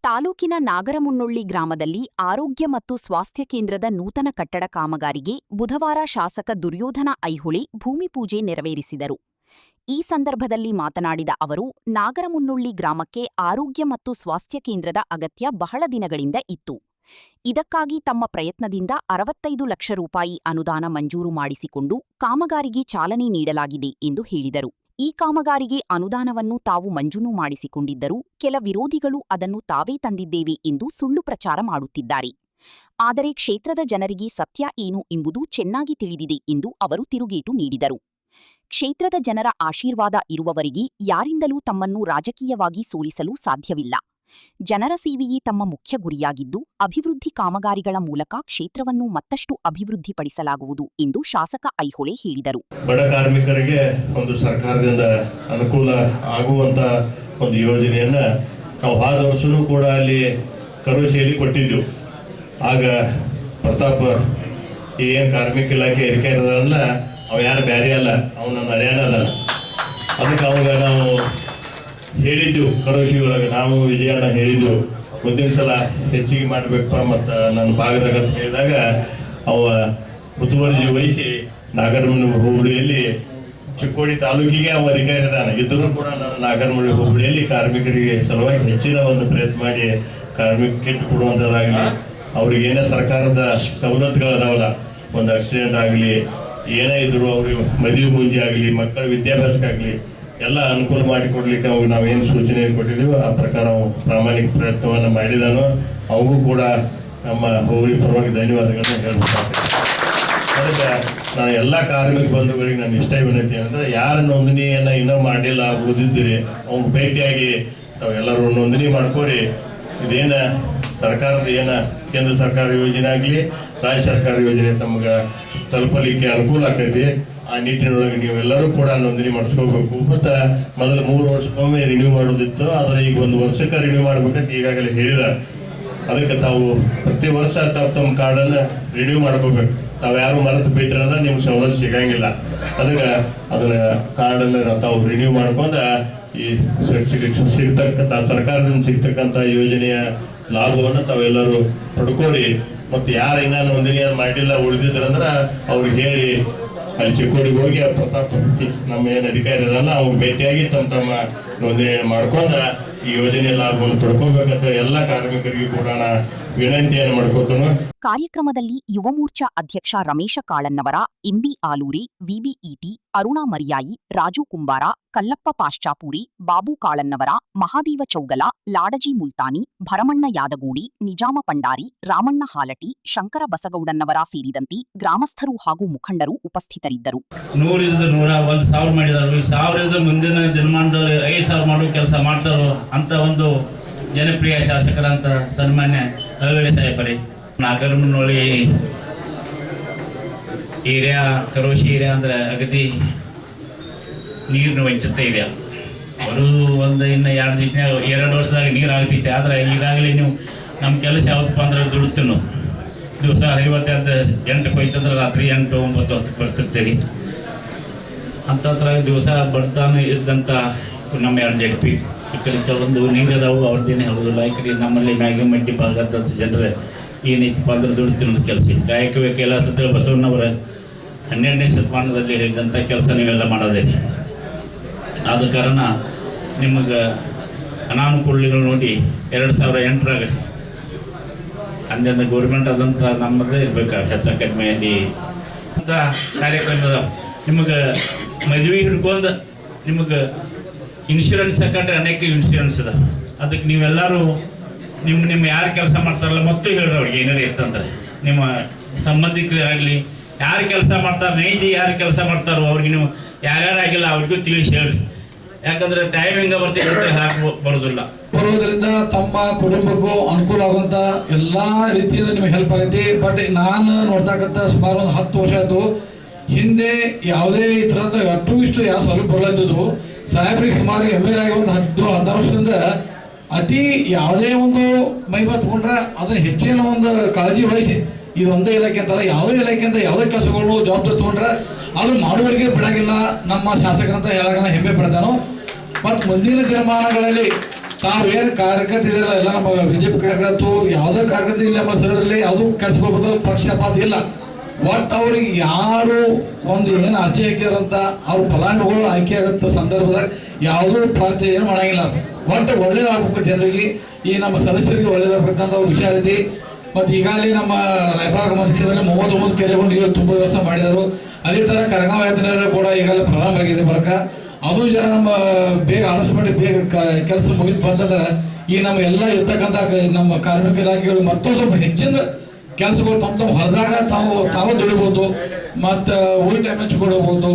ತಾಲೂಕಿನ ನಾಗರಮುನ್ನೊಳ್ಳಿ ಗ್ರಾಮದಲ್ಲಿ ಆರೋಗ್ಯ ಮತ್ತು ಸ್ವಾಸ್ಥ್ಯ ಕೇಂದ್ರದ ನೂತನ ಕಟ್ಟಡ ಕಾಮಗಾರಿಗೆ ಬುಧವಾರ ಶಾಸಕ ದುರ್ಯೋಧನ ಐಹೊಳೆ ಭೂಮಿಪೂಜೆ ನೆರವೇರಿಸಿದರು. ಈ ಸಂದರ್ಭದಲ್ಲಿ ಮಾತನಾಡಿದ ಅವರು, ನಾಗರಮುನ್ನೊಳ್ಳಿ ಗ್ರಾಮಕ್ಕೆ ಆರೋಗ್ಯ ಮತ್ತು ಸ್ವಾಸ್ಥ್ಯ ಕೇಂದ್ರದ ಅಗತ್ಯ ಬಹಳ ದಿನಗಳಿಂದ ಇತ್ತು. ಇದಕ್ಕಾಗಿ ತಮ್ಮ ಪ್ರಯತ್ನದಿಂದ 65 ಲಕ್ಷ ರೂಪಾಯಿ ಅನುದಾನ ಮಂಜೂರು ಮಾಡಿಸಿಕೊಂಡು ಕಾಮಗಾರಿಗೆ ಚಾಲನೆ ನೀಡಲಾಗಿದೆ ಎಂದು ಹೇಳಿದರು. ಈ ಕಾಮಗಾರಿಗೆ ಅನುದಾನವನ್ನು ತಾವು ಮಂಜೂರು ಮಾಡಿಸಿಕೊಂಡಿದ್ದರೂ ಕೆಲ ವಿರೋಧಿಗಳು ಅದನ್ನು ತಾವೇ ತಂದಿದ್ದೇವೆ ಎಂದು ಸುಳ್ಳು ಪ್ರಚಾರ ಮಾಡುತ್ತಿದ್ದಾರೆ. ಆದರೆ ಕ್ಷೇತ್ರದ ಜನರಿಗೆ ಸತ್ಯ ಏನು ಎಂಬುದು ಚೆನ್ನಾಗಿ ತಿಳಿದಿದೆ ಎಂದು ಅವರು ತಿರುಗೇಟು ನೀಡಿದರು. ಕ್ಷೇತ್ರದ ಜನರ ಆಶೀರ್ವಾದ ಇರುವವರೆಗೆ ಯಾರಿಂದಲೂ ತಮ್ಮನ್ನು ರಾಜಕೀಯವಾಗಿ ಸೋಲಿಸಲು ಸಾಧ್ಯವಿಲ್ಲ. ಜನರ ಸೇವೆಯೇ ತಮ್ಮ ಮುಖ್ಯ ಗುರಿಯಾಗಿದ್ದು, ಅಭಿವೃದ್ಧಿ ಕಾಮಗಾರಿಗಳ ಮೂಲಕ ಕ್ಷೇತ್ರವನ್ನು ಮತ್ತಷ್ಟು ಅಭಿವೃದ್ಧಿಪಡಿಸಲಾಗುವುದು ಎಂದು ಶಾಸಕ ಐಹೊಳೆ ಹೇಳಿದರು. ಬಡ ಕಾರ್ಮಿಕರಿಗೆ ಒಂದು ಸರ್ಕಾರದಿಂದ ಅನುಕೂಲ ಆಗುವಂತ ಒಂದು ಯೋಜನೆಯನ್ನ ನಾವು ಹೋದ ವರ್ಷನೂ ಕೂಡ ಅಲ್ಲಿ ಕರುವಶಿಯಲ್ಲಿ ಕೊಟ್ಟಿದ್ದೆವು. ಆಗ ಪ್ರತಾಪ್ ಏನು ಕಾರ್ಮಿಕ ಇಲಾಖೆ ಅಧಿಕಾರಿದಾರಲ್ಲ, ಅವ ಯಾರು ಬೇರೆ ಅಲ್ಲ, ಅವನ ನಡೆಯನಲ್ಲ. ಅದಕ್ಕೆ ಅವಾಗ ನಾವು ಹೇಳಿದ್ದೆವು, ಕರೋಶಿ ಒಳಗೆ ನಾವು ವಿಜಯಣ್ಣ ಹೇಳಿದ್ದೆವು, ಮುಂದಿನ ಸಲ ಹೆಚ್ಚಿಗೆ ಮಾಡಬೇಕಪ್ಪ ಮತ್ತು ನನ್ನ ಭಾಗದಾಗ ಅಂತ ಹೇಳಿದಾಗ ಅವ ಮುತುವರ್ಜಿ ವಹಿಸಿ ನಾಗರಮುನ್ನೊಳ್ಳಿ ಹೋಬಳಿಯಲ್ಲಿ ಚಿಕ್ಕೋಡಿ ತಾಲೂಕಿಗೆ ಅವ ಅಧಿಕಾರಿ ಇದ್ದಾನೆ. ಇದ್ದರೂ ಕೂಡ ನಾನು ನಾಗರಮುನ್ನೊಳ್ಳಿ ಹೋಬಳಿಯಲ್ಲಿ ಕಾರ್ಮಿಕರಿಗೆ ಸಲುವಾಗಿ ಹೆಚ್ಚಿನ ಒಂದು ಪ್ರಯತ್ನ ಮಾಡಿ ಕಾರ್ಮಿಕ ಕಿಟ್ ಕೊಡುವಂಥದ್ದಾಗಲಿ, ಅವ್ರಿಗೆ ಏನೇ ಸರ್ಕಾರದ ಸವಲತ್ತುಗಳದಾವಲ್ಲ, ಒಂದು ಆಕ್ಸಿಡೆಂಟ್ ಆಗಲಿ, ಏನೇ ಇದ್ರು ಅವ್ರಿಗೆ ಮದುವೆ ಮುಂಜಿ ಆಗಲಿ, ಮಕ್ಕಳ ವಿದ್ಯಾಭ್ಯಾಸಕ್ಕಾಗಲಿ ಎಲ್ಲ ಅನುಕೂಲ ಮಾಡಿಕೊಡ್ಲಿಕ್ಕೆ ಅವು ನಾವೇನು ಸೂಚನೆ ಕೊಟ್ಟಿದ್ದೀವೋ ಆ ಪ್ರಕಾರ ಅವು ಪ್ರಾಮಾಣಿಕ ಪ್ರಯತ್ನವನ್ನು ಮಾಡಿದಾನೋ ಅವಗೂ ಕೂಡ ನಮ್ಮ ಹೋಬಳಿ ಪರವಾಗಿ ಧನ್ಯವಾದಗಳನ್ನು ಹೇಳ್ಬೇಕಾಗ್ತದೆ. ಅದಕ್ಕೆ ನಾನು ಎಲ್ಲ ಕಾರ್ಮಿಕ ಬಂಧುಗಳಿಗೆ ನಾನು ಇಷ್ಟ ವಿನಂತಿ ಏನಂದರೆ, ಯಾರ ನೋಂದಣಿಯನ್ನು ಇನ್ನೂ ಮಾಡಿಲ್ಲ ಉಳಿದಿದ್ದೀರಿ ಅವ್ಗೆ ಭೇಟಿಯಾಗಿ ತಾವೆಲ್ಲರೂ ನೋಂದಣಿ ಮಾಡ್ಕೋರಿ. ಇದೇನು ಸರ್ಕಾರದ ಕೇಂದ್ರ ಸರ್ಕಾರ ಯೋಜನೆ ಆಗಲಿ, ರಾಜ್ಯ ಸರ್ಕಾರ ಯೋಜನೆ ತಮ್ಗೆ ತಲುಪಲಿಕ್ಕೆ ಅನುಕೂಲ ಆಗ್ತೈತಿ. ಆ ನಿಟ್ಟಿನೊಳಗೆ ನೀವೆಲ್ಲರೂ ಕೂಡ ನೋಂದಣಿ ಮಾಡಿಸ್ಕೋಬೇಕು. ಮತ್ತು ಮೊದಲು 3 ವರ್ಷಕ್ಕೊಮ್ಮೆ ರಿನ್ಯೂ ಮಾಡೋದಿತ್ತು, ಆದರೆ ಈಗ 1 ವರ್ಷಕ್ಕೆ ರಿನ್ಯೂ ಮಾಡ್ಬೇಕಂತ ಈಗಾಗಲೇ ಹೇಳಿದ್ದಾರೆ. ಅದಕ್ಕೆ ತಾವು ಪ್ರತಿ ವರ್ಷ ತಮ್ಮ ಕಾರ್ಡನ್ನು ರಿನ್ಯೂ ಮಾಡ್ಕೋಬೇಕು. ತಾವು ಯಾರು ಮರೆತು ಬಿಟ್ಟರೆ ನಿಮ್ಗೆ ಸವಲತ್ತು ಸಿಗಂಗಿಲ್ಲ. ಅದಕ್ಕೆ ಅದನ್ನ ಕಾರ್ಡನ್ನು ತಾವು ರಿನ್ಯೂ ಮಾಡ್ಕೊಂಡು ಈ ಸಿಗ್ತಕ್ಕಂಥ ಸರ್ಕಾರದಿಂದ ಸಿಗ್ತಕ್ಕಂಥ ಯೋಜನೆಯ ಲಾಭವನ್ನು ತಾವೆಲ್ಲರೂ ಪಡ್ಕೊಳ್ಳಿ. ಮತ್ತು ಯಾರು ಇನ್ನೂ ನೋಂದಣಿಯನ್ನು ಮಾಡಿಲ್ಲ ಉಳಿದಿದ್ರಂದ್ರೆ ಅವ್ರಿಗೆ ಹೇಳಿ ಅಲ್ಲಿ ಚಿಕ್ಕೋಡಿಗೆ ಹೋಗಿ ಪ್ರತಾಪ್ ನಮ್ಮ ಏನು ಅಧಿಕಾರಿ ಅದಲ್ಲ ಅವ್ರಿಗೆ ಭೇಟಿಯಾಗಿ ತಮ್ಮ ನೋಂದಣಿ ಮಾಡ್ಕೊಂಡು ಈ ಯೋಜನೆ ಲಾಭವನ್ನು ಪಡ್ಕೋಬೇಕಂತ ಎಲ್ಲ ಕಾರ್ಮಿಕರಿಗೂ ಕೂಡ ವಿನಂತಿಯನ್ನು ಮಾಡ್ಕೋತಾನು. ಕಾರ್ಯಕ್ರಮದಲ್ಲಿ ಯುವ ಮೋರ್ಚಾ ಅಧ್ಯಕ್ಷ ರಮೇಶ ಕಾಳನ್ನವರ, ಎಂಬಿ ಆಲೂರಿ, ವಿಬಿ ಈಟಿ, ಅರುಣಾ ಮರಿಯಾಯಿ, ರಾಜು ಕುಂಬಾರ, ಕಲ್ಲಪ್ಪ ಪಾಶ್ಚಾಪೂರಿ, ಬಾಬು ಕಾಳನ್ನವರ, ಮಹಾದೇವ ಚೌಗಲ, ಲಾಡಜಿ ಮುಲ್ತಾನಿ, ಭರಮಣ್ಣ ಯಾದಗೂಡಿ, ನಿಜಾಮ ಪಂಡಾರಿ, ರಾಮಣ್ಣ ಹಾಲಟಿ, ಶಂಕರ ಬಸಗೌಡನ್ನವರ ಸೇರಿದಂತೆ ಗ್ರಾಮಸ್ಥರು ಹಾಗೂ ಮುಖಂಡರು ಉಪಸ್ಥಿತರಿದ್ದರು. 100 ಮಾಡಿದಾರು, 1000 ಮುಂದಿನ ದಿನಮಾನದಲ್ಲಿ 5000 ಮಾಡುವ ಕೆಲಸ ಮಾಡ್ತಾರೋ ಅಂತ ಒಂದು ಜನಪ್ರಿಯ ಶಾಸಕರಂತ ಸನ್ಮಾನ್ಯ ಐಹೊಳೆ ಸಾಹೇಬರೇ. ನಾಗರಮುನ್ನೊಳ್ಳಿ ಏರಿಯಾ, ಕರೋಶಿ ಏರಿಯಾ ಅಂದ್ರೆ ಅಗದಿ ನೀರಿನ ವಂಚಿತ ಇದೆ. ಒಂದು ಇನ್ನು 2 ವರ್ಷದಾಗ ನೀರು ಆಗ್ತೈತೆ. ಆದರೆ ಈಗಾಗಲೇ ನೀವು ನಮ್ಮ ಕೆಲಸ ಯಾವತ್ತಪ್ಪ ಅಂದ್ರೆ ದುಡ್ಡು ದಿವಸ 58 ಹೋಯ್ತಂದ್ರೆ ರಾತ್ರಿ 8, 9, 10 ಬರ್ತಿರ್ತೀರಿ. ಅಂಥದ್ರಾಗ ದಿವಸ ಬರ್ತಾನೆ ಇದ್ದಂಥ ನಮ್ಮ 2 JP ಈ ಕಡೆ ಕೆಲವೊಂದು ನೀರದಾವು ಅವ್ರದ್ದೇನೆ ಹೇಳೋದಿಲ್ಲ. ಈ ಕಡೆ ನಮ್ಮಲ್ಲಿ ಮ್ಯಾಗಿ ಮಡ್ಡಿ ಭಾಗದ ಜನರೇ ಏನೈತಪ್ಪ ಅಂದ್ರೆ ದುಡ್ಡು ತಿನ್ನೋದು ಕೆಲಸ ಇದೆ. ಕಾಯಕವೇ ಕೈಲಾಸ ಬಸವಣ್ಣವರ 12ನೇ ಶತಮಾನದಲ್ಲಿ ಹೇಳಿದಂಥ ಕೆಲಸ ನೀವೆಲ್ಲ ಮಾಡೋದೇ. ಆದ ಕಾರಣ ನಿಮಗೆ ಅನಾನುಕೂಲಗಳು ನೋಡಿ 2008ರಾಗ ಅಂದಿಂದ ಗೌರ್ಮೆಂಟ್ ಆದಂಥ ನಮ್ಮದೇ ಇರ್ಬೇಕು ಹೆಚ್ಚ ಕಡಿಮೆಯಲ್ಲಿ ಅಂತ ಕಾರ್ಯಕ್ರಮದ ನಿಮಗೆ ಮದುವೆ ಹಿಡ್ಕೊಂಡು ನಿಮಗೆ ಇನ್ಶೂರೆನ್ಸ್ ಹಾಕೊಂಡ್ರೆ ಅನೇಕ ಇನ್ಶೂರೆನ್ಸ್ ಇದೆ. ಅದಕ್ಕೆ ನೀವೆಲ್ಲರೂ ನಿಮ್ಮ ಯಾರು ಕೆಲಸ ಮಾಡ್ತಾರಲ್ಲ ಮತ್ತು ಹೇಳ್ರಿ ಅವ್ರಿಗೆ ಏನಾರು ಇರ್ತಂದ್ರೆ ನಿಮ್ಮ ಸಂಬಂಧಿಕರಾಗಲಿ ಯಾರು ಕೆಲಸ ಮಾಡ್ತಾರೆ, ನೈಜಿ ಯಾರು ಕೆಲಸ ಮಾಡ್ತಾರೋ ಅವ್ರಿಗೆ ನೀವು ಯಾರ್ಯಾರಾಗಿಲ್ಲ ಅವ್ರಿಗೂ ತಿಳಿಸಿ ಹೇಳ್ರಿ. ಯಾಕಂದ್ರೆ ಟೈಮಿಂಗ್ ಬರ್ತೀವಿ ಬರೋದ್ರಿಂದ ತಮ್ಮ ಕುಟುಂಬಕ್ಕೂ ಅನುಕೂಲ ಆಗುವಂಥ ಎಲ್ಲ ರೀತಿಯಿಂದ ನಿಮಗೆ ಹೆಲ್ಪ್ ಆಗೈತಿ. ಬಟ್ ನಾನು ನೋಡ್ತಕ್ಕಂಥ ಸುಮಾರು ಒಂದು 10 ವರ್ಷ ಆಯಿತು. ಹಿಂದೆ ಯಾವುದೇ ಈ ಥರದ ಅಷ್ಟು ಇಷ್ಟು ಯಾವ ಸೌಲಭ್ಯ ಬರಲಿದ್ದು ಸಾಹೇಬ್ರಿಗೆ ಸುಮಾರು ML ಆಗಿ ಒಂದು 10-16 ವರ್ಷದಿಂದ ಅತಿ ಯಾವುದೇ ಒಂದು ಮೈಬಾ ತಗೊಂಡ್ರೆ ಅದನ್ನು ಹೆಚ್ಚಿನ ಒಂದು ಕಾಳಜಿ ವಹಿಸಿ, ಇದು ಒಂದೇ ಇಲಾಖೆ ಅಂತಲ್ಲ, ಯಾವುದೇ ಇಲಾಖೆಯಿಂದ ಯಾವುದೇ ಕೆಲಸಗಳು ಜವಾಬ್ದಾರಿ ತಗೊಂಡ್ರೆ ಅದು ಮಾಡುವವರಿಗೆ ಬಿಡಂಗಿಲ್ಲ. ನಮ್ಮ ಶಾಸಕರಂತ ಹೇಳೋಣ ಹೆಮ್ಮೆ ಪಡ್ತಾನೋ. ಮತ್ತು ಮುಂದಿನ ದಿನಮಾನಗಳಲ್ಲಿ ತಾವು ಏನು ಕಾರ್ಯಕರ್ತ ಇದೆಯಲ್ಲ ಎಲ್ಲ ನಮ್ಮ ಬಿಜೆಪಿ ಕಾರ್ಯಕರ್ತರು ಯಾವುದೇ ಕಾರ್ಯಕರ್ತ ಇಲ್ಲ ನಮ್ಮ ಸದರಲ್ಲಿ ಯಾವುದೂ ಕೆಲ್ಸಕ್ಕೆ ಪಕ್ಷಪಾತ ಇಲ್ಲ. ಒಟ್ಟು ಅವ್ರಿಗೆ ಯಾರು ಒಂದು ಏನು ಅರ್ಜಿ ಹಾಕಿದಾರಂತ ಅವ್ರ ಫಲಾನುಭವಿಗಳು ಆಯ್ಕೆ ಆಗತ್ತ ಸಂದರ್ಭದಾಗ ಯಾವುದೂ ಪಾರ್ಟಿ ಏನು ಮಾಡಂಗಿಲ್ಲ. ಒಟ್ಟು ಒಳ್ಳೇದಾಗಬೇಕು ಜನರಿಗೆ, ಈ ನಮ್ಮ ಸದಸ್ಯರಿಗೆ ಒಳ್ಳೇದಾಗಬೇಕಂತ ಅವ್ರು ವಿಚಾರ ಐತಿ. ಮತ್ತು ಈಗಾಗಲೇ ನಮ್ಮ ರಾಯಬಾಗ ಮತಕ್ಷೇತ್ರದಲ್ಲಿ 39 ಕೆರೆಗಳು ನೀರು ತುಂಬ ವ್ಯವಸ್ಥೆ ಮಾಡಿದರು. ಅದೇ ಥರ ಕರಗಾಂವ ಯೋಜನೆ ಕೂಡ ಈಗಾಗಲೇ ಪ್ರಾರಂಭ ಆಗಿದೆ ಬರಕ. ಅದು ಜನ ನಮ್ಮ ಬೇಗ ಆದಷ್ಟು ಮಾಡಿ ಬೇಗ ಕೆಲಸ ಮುಗಿದು ಬಂತಂದ್ರೆ ಈ ನಮ್ಮ ಎಲ್ಲ ಇರ್ತಕ್ಕಂಥ ನಮ್ಮ ಕಾರ್ಮಿಕ ಇಲಾಖೆಗಳು ಮತ್ತೊಂದು ಸ್ವಲ್ಪ ಹೆಚ್ಚಿನ ಕೆಲಸಗಳು ತಮ್ಮ ಹೊರದಾಗ ತಾವು ದುಡಿಬೋದು ಮತ್ತು ಉಳಿ ಟೈಮ್ ಹಚ್ಕೊಡ್ಬೋದು.